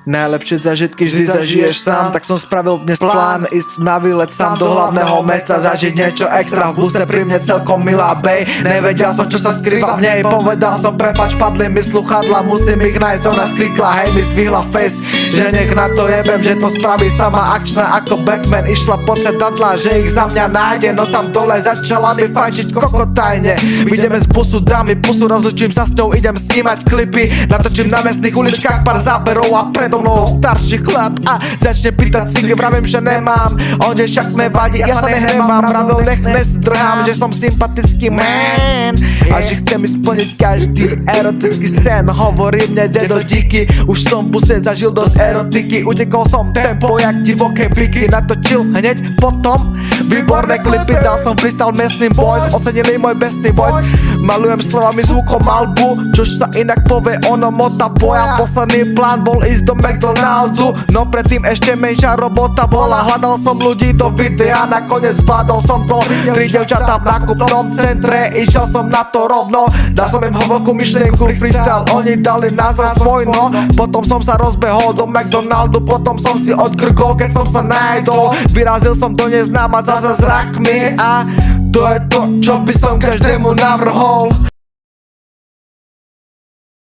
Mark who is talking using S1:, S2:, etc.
S1: Najlepšie zažitky vždy zažiješ sám, tak som spravil dnes plán ísť na výlet sám do hlavného mesta, zažiť niečo extra v buse pri mne celkom milá bej. Nevedel som čo sa skrýva v nej, povedal som prepač, padli mi sluchadla, musím ich nájsť, ona skrikla hej, mi zdvihla face, že nech na to jebem, že to spraví sama akčná ako Batman, išla pod sedadla, že ich za mňa nájde, no tam dole začala mi fajčiť kokotajne. Ideme z busu, dám mi pusu, rozlučím sa s ňou, idem snímať klipy, natočím na mestných uličkách pár záberov a predo mnou starší chlap a začne pýtať cigy, vravím, že nemám, on že však nevadí, ja sa nehnevám, pravil nech nezdrhám, že som sympatický man a že chcem mi splniť každý erotický sen. Hovorí mne dedo díky, už som v buse zažil dosť erotiky, utekol som tempo jak divoké biky, natočil hneď potom výborné klipy, dal som freestyle miestnym boys, ocenili môj bestný voice, malujem slovami zvukom albu, čož sa inak povie ono mota boja. Posledný plán bol ísť do McDonaldu, no predtým ešte menšia robota bola, hľadal som ľudí do videa, nakoniec zvládol som to, 3 dievčatá v nákupnom centre, išiel som na to rovno, dal som im hlbokú myšlienku freestyle, oni dali názor svoj, no potom som sa rozbehol do McDonaldu, potom som si odkrkol, keď som sa najedol, vyrazil som do neznáma zase zrakmi a to je to, čo by som každému navrhol.